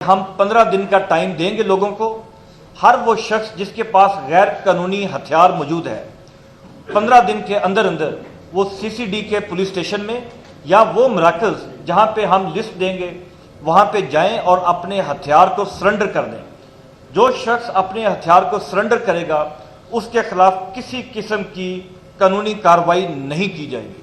हम 15 दिन का टाइम देंगे लोगों को। हर वो शख्स जिसके पास गैर कानूनी हथियार मौजूद है, 15 दिन के अंदर अंदर वो सीसीडी के पुलिस स्टेशन में या वो मराकज़ जहां पे हम लिस्ट देंगे वहां पे जाएं और अपने हथियार को सरेंडर कर दें। जो शख्स अपने हथियार को सरेंडर करेगा उसके खिलाफ किसी किस्म की कानूनी कार्रवाई नहीं की जाएगी,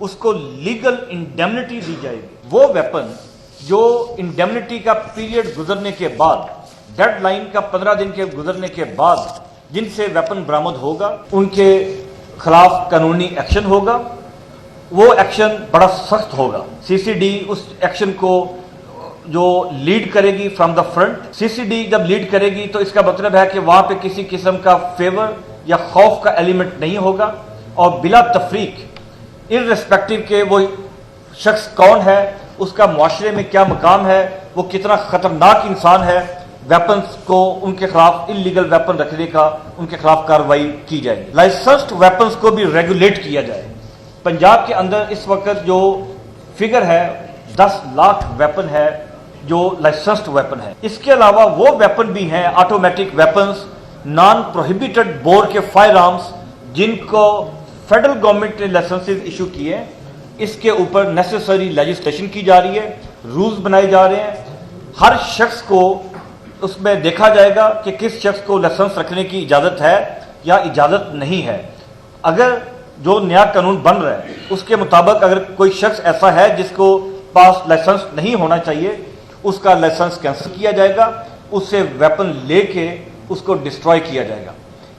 उसको लीगल इंडेमनिटी दी जाएगी। वो वेपन जो इंडेमनिटी का पीरियड गुजरने के बाद, डेडलाइन का 15 दिन के गुजरने के बाद जिनसे वेपन बरामद होगा उनके खिलाफ कानूनी एक्शन होगा। वो एक्शन बड़ा सख्त होगा। सीसीडी उस एक्शन को जो लीड करेगी फ्रॉम द फ्रंट। सीसीडी जब लीड करेगी तो इसका मतलब है कि वहां पे किसी किस्म का फेवर या खौफ का एलिमेंट नहीं होगा और बिला तफरीक इर्रेस्पेक्टिव के वो शख्स कौन है, उसका मुआशरे में क्या मकाम है, वो कितना खतरनाक इंसान है, वेपन्स को उनके खिलाफ इलीगल वेपन रखने का उनके खिलाफ कार्रवाई की जाएगी। लाइसेंस्ड वेपन्स को भी रेगुलेट किया जाए। पंजाब के अंदर इस वक्त जो फिगर है 10 लाख वेपन है जो लाइसेंस्ड वेपन है। इसके अलावा वो वेपन भी हैं automatic weapons, non prohibited bore के फायर आर्म्स जिनको फेडरल गवर्नमेंट ने लाइसेंसेस इशू किए। इसके ऊपर नेसेसरी लेजिस्लेशन की जा रही है, रूल्स बनाए जा रहे हैं। हर शख्स को उसमें देखा जाएगा कि किस शख्स को लाइसेंस रखने की इजाज़त है या इजाज़त नहीं है। अगर जो नया कानून बन रहा है उसके मुताबिक अगर कोई शख्स ऐसा है जिसको पास लाइसेंस नहीं होना चाहिए, उसका लाइसेंस कैंसिल किया जाएगा, उससे वेपन लेके उसको डिस्ट्रॉय किया जाएगा।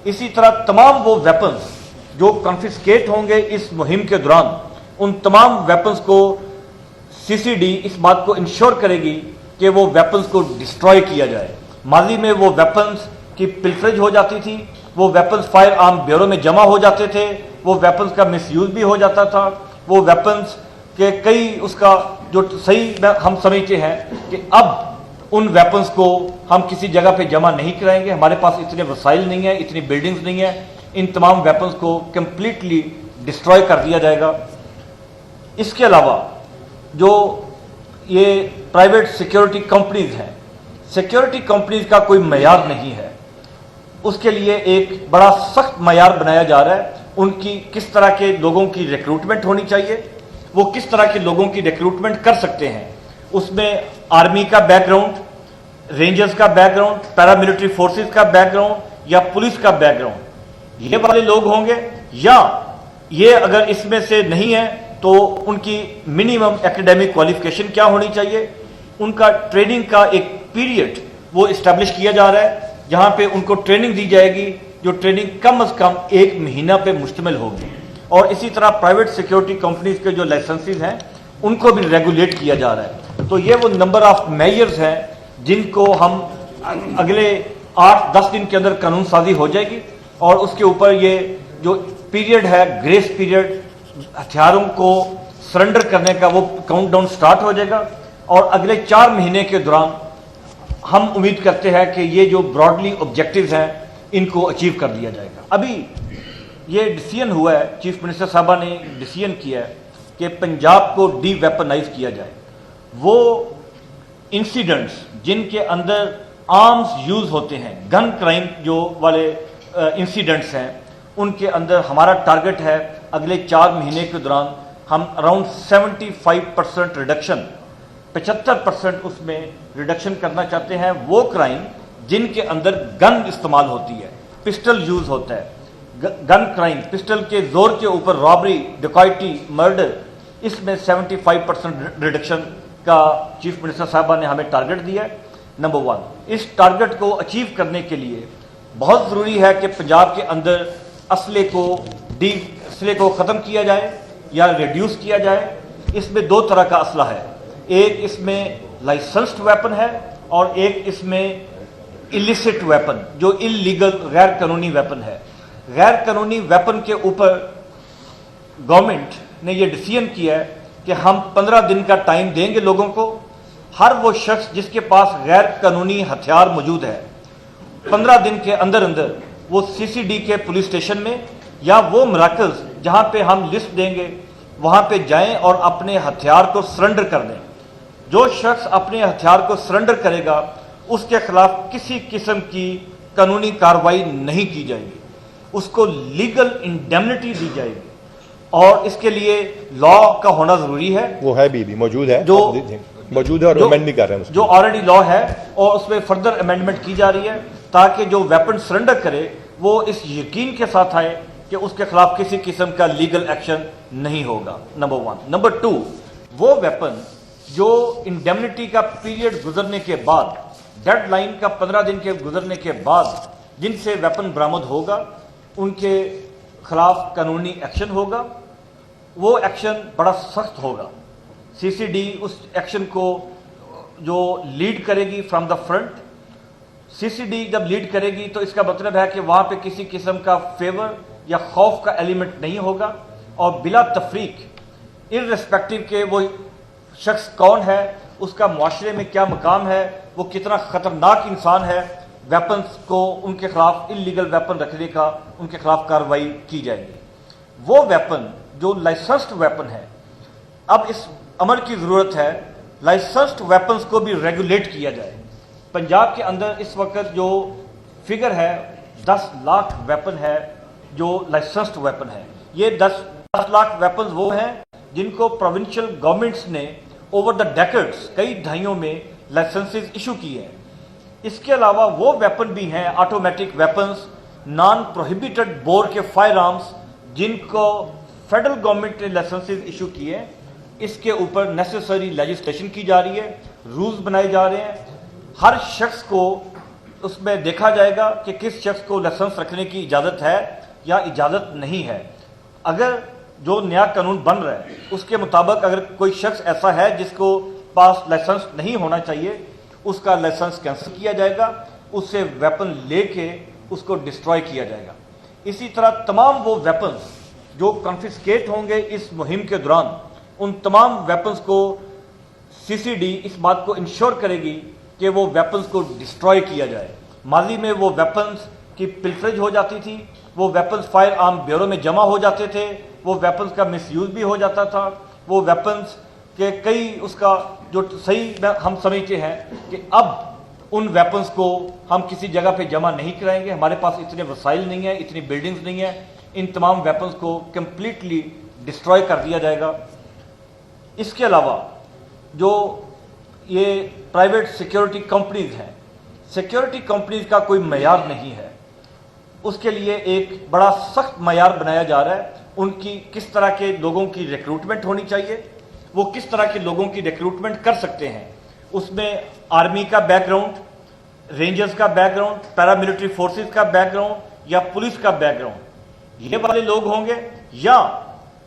इसी तरह तमाम वो वेपन्स जो कॉन्फिस्केट होंगे इस मुहिम के दौरान, उन तमाम वेपन्स को सीसीडी इस बात को इंश्योर करेगी कि वो वेपन्स को डिस्ट्रॉय किया जाए। माजी में वो वेपन्स की पिल्फरेज हो जाती थी, वो वेपन्स फायर आर्म ब्यूरो में जमा हो जाते थे, वो वेपन्स का मिसयूज भी हो जाता था। वो वेपन्स के कई उसका जो सही हम समझते हैं कि अब उन वेपन्स को हम किसी जगह पे जमा नहीं कराएंगे, हमारे पास इतने वसाइल नहीं है, इतनी बिल्डिंग्स नहीं है। इन तमाम वेपन्स को कंप्लीटली डिस्ट्रॉय कर दिया जाएगा। इसके अलावा जो ये प्राइवेट सिक्योरिटी कंपनीज हैं, सिक्योरिटी कंपनीज का कोई मयार नहीं है, उसके लिए एक बड़ा सख्त मयार बनाया जा रहा है। उनकी किस तरह के लोगों की रिक्रूटमेंट होनी चाहिए, वो किस तरह के लोगों की रिक्रूटमेंट कर सकते हैं। उसमें आर्मी का बैकग्राउंड, रेंजर्स का बैकग्राउंड, पैरामिलिट्री फोर्सेस का बैकग्राउंड या पुलिस का बैकग्राउंड, ये वाले लोग होंगे। या ये अगर इसमें से नहीं है तो उनकी मिनिमम एकेडमिक क्वालिफिकेशन क्या होनी चाहिए। उनका ट्रेनिंग का एक पीरियड वो इस्टेब्लिश किया जा रहा है जहां पे उनको ट्रेनिंग दी जाएगी, जो ट्रेनिंग कम से कम 1 महीना पे मुश्तमिल होगी। और इसी तरह प्राइवेट सिक्योरिटी कंपनीज के जो लाइसेंसेस हैं उनको भी रेगुलेट किया जा रहा है। तो ये वो नंबर ऑफ मेजर्स हैं जिनको हम अगले 8-10 दिन के अंदर कानून साजी हो जाएगी और उसके ऊपर ये जो पीरियड है ग्रेस पीरियड, हथियारों को सरेंडर करने का वो काउंटडाउन स्टार्ट हो जाएगा। और अगले 4 महीने के दौरान हम उम्मीद करते हैं कि ये जो ब्रॉडली ऑब्जेक्टिव्स हैं इनको अचीव कर लिया जाएगा। अभी ये डिसीजन हुआ है, चीफ मिनिस्टर साहबा ने डिसीजन किया है कि पंजाब को डी वेपनाइज किया जाए। वो इंसिडेंट्स जिनके अंदर आर्म्स यूज होते हैं, गन क्राइम जो वाले इंसिडेंट्स हैं, उनके अंदर हमारा टारगेट है अगले 4 महीने के दौरान हम अराउंड 75% रिडक्शन, 75% उसमें रिडक्शन करना चाहते हैं। वो क्राइम जिनके अंदर गन इस्तेमाल होती है, पिस्टल यूज होता है, गन क्राइम, पिस्टल के जोर के ऊपर रॉबरी, डकैती, मर्डर, इसमें 75% रिडक्शन का चीफ मिनिस्टर साहबा ने हमें टारगेट दिया है। नंबर 1, इस टारगेट को अचीव करने के लिए बहुत ज़रूरी है कि पंजाब के अंदर असले को ख़त्म किया जाए या रिड्यूस किया जाए। इसमें 2 तरह का असला है, एक इसमें लाइसेंस्ड वेपन है और एक इसमें इलिसिट वेपन जो इलीगल गैर कानूनी वेपन है। गैर कानूनी वेपन के ऊपर गवर्नमेंट ने यह डिसीजन किया है कि हम 15 दिन का टाइम देंगे लोगों को। हर वो शख्स जिसके पास गैर कानूनी हथियार मौजूद है, 15 दिन के अंदर अंदर वो सीसीडी के पुलिस स्टेशन में या वो मराकज़ जहां पे हम लिस्ट देंगे वहां पे जाएं और अपने हथियार को सरेंडर कर दें। जो शख्स अपने हथियार को सरेंडर करेगा उसके खिलाफ किसी किस्म की कानूनी कार्रवाई नहीं की जाएगी, उसको लीगल इंडेमनिटी दी जाएगी। और इसके लिए लॉ का होना जरूरी है, वो है भी मौजूद है, जो मौजूद है और अमेंड भी कर रहे हैं जो ऑलरेडी लॉ है, और उसमें फर्दर अमेंडमेंट की जा रही है ताकि जो वेपन सरेंडर करे वो इस यकीन के साथ आए कि उसके खिलाफ किसी किस्म का लीगल एक्शन नहीं होगा, नंबर 1। नंबर 2, वो वेपन जो इंडेमनिटी का पीरियड गुजरने के बाद, डेडलाइन का 15 दिन के गुजरने के बाद जिनसे वेपन बरामद होगा उनके खिलाफ कानूनी एक्शन होगा। वो एक्शन बड़ा सख्त होगा। सीसीडी उस एक्शन को जो लीड करेगी फ्रॉम द फ्रंट। सीसीडी जब लीड करेगी तो इसका मतलब है कि वहां पे किसी किस्म का फेवर या खौफ का एलिमेंट नहीं होगा, और बिला तफरीक इर्रेस्पेक्टिव के वो शख्स कौन है, उसका मुआशरे में क्या मकाम है, वो कितना खतरनाक इंसान है, वेपन्स को उनके खिलाफ, इलीगल वेपन रखने का उनके खिलाफ कार्रवाई की जाएगी। वो वेपन जो लाइसेंस्ड वेपन है, अब इस अमल की जरूरत है लाइसेंस्ड वेपन्स को भी रेगुलेट किया जाए। पंजाब के अंदर इस वक्त जो फिगर है 10 लाख वेपन है जो लाइसेंस्ड वेपन है। ये 10 लाख वेपन्स वो हैं जिनको प्रोविंशियल गवर्नमेंट्स ने ओवर द डेकेड्स, कई दहाइयों में लाइसेंसेस इशू किए हैं। इसके अलावा वो वेपन भी हैं, automatic weapons, non prohibited bore के फायर आर्म्स, जिनको फेडरल गवर्नमेंट ने लाइसेंसेस इशू किए हैं। इसके ऊपर नेसेसरी लेजिस्लेशन की जा रही है, रूल्स बनाए जा रहे हैं। हर शख्स को उसमें देखा जाएगा कि किस शख्स को लाइसेंस रखने की इजाज़त है या इजाज़त नहीं है। अगर जो नया कानून बन रहा है उसके मुताबिक अगर कोई शख्स ऐसा है जिसको पास लाइसेंस नहीं होना चाहिए, उसका लाइसेंस कैंसिल किया जाएगा, उससे वेपन लेके उसको डिस्ट्रॉय किया जाएगा। इसी तरह तमाम वो वेपन्स जो कॉन्फिस्केट होंगे इस मुहिम के दौरान, उन तमाम वेपन्स को सीसीडी इस बात को इंश्योर करेगी कि वो वेपन्स को डिस्ट्रॉय किया जाए। माजी में वो वेपन्स की पिल्फरेज हो जाती थी, वो वेपन्स फायर आर्म ब्यूरो में जमा हो जाते थे, वो वेपन्स का मिसयूज भी हो जाता था, वो वेपन्स के कई उसका जो सही हम समझते हैं कि अब उन वेपन्स को हम किसी जगह पे जमा नहीं कराएंगे, हमारे पास इतने वसाइल नहीं है, इतनी बिल्डिंग्स नहीं है, इन तमाम वेपन्स को कंप्लीटली डिस्ट्रॉय कर दिया जाएगा। इसके अलावा जो ये प्राइवेट सिक्योरिटी कंपनीज हैं, सिक्योरिटी कंपनीज का कोई मयार नहीं है, उसके लिए एक बड़ा सख्त मयार बनाया जा रहा है। उनकी किस तरह के लोगों की रिक्रूटमेंट होनी चाहिए, वो किस तरह के लोगों की रिक्रूटमेंट कर सकते हैं, उसमें आर्मी का बैकग्राउंड, रेंजर्स का बैकग्राउंड, पैरामिलिट्री फोर्सेस का बैकग्राउंड या पुलिस का बैकग्राउंड, ये वाले लोग होंगे। या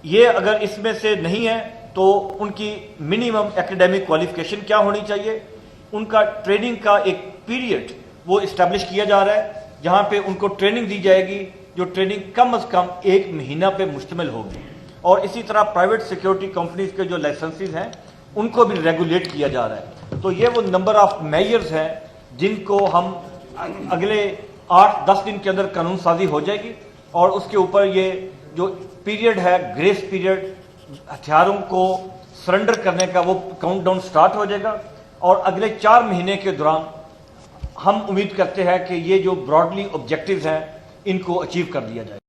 ये अगर इसमें से नहीं है तो उनकी मिनिमम एकेडमिक क्वालिफिकेशन क्या होनी चाहिए, उनका ट्रेनिंग का एक पीरियड वो इस्टेब्लिश किया जा रहा है जहां पे उनको ट्रेनिंग दी जाएगी, जो ट्रेनिंग कम से कम 1 महीना पे मुश्तमिल होगी। और इसी तरह प्राइवेट सिक्योरिटी कंपनीज के जो लाइसेंसेस हैं उनको भी रेगुलेट किया जा रहा है। तो ये वो नंबर ऑफ मेजर्स हैं जिनको हम अगले 8-10 दिन के अंदर कानून साजी हो जाएगी, और उसके ऊपर ये जो पीरियड है, ग्रेस पीरियड, हथियारों को सरेंडर करने का, वो काउंटडाउन स्टार्ट हो जाएगा। और अगले 4 महीने के दौरान हम उम्मीद करते हैं कि ये जो ब्रॉडली ऑब्जेक्टिव्स हैं इनको अचीव कर दिया जाए।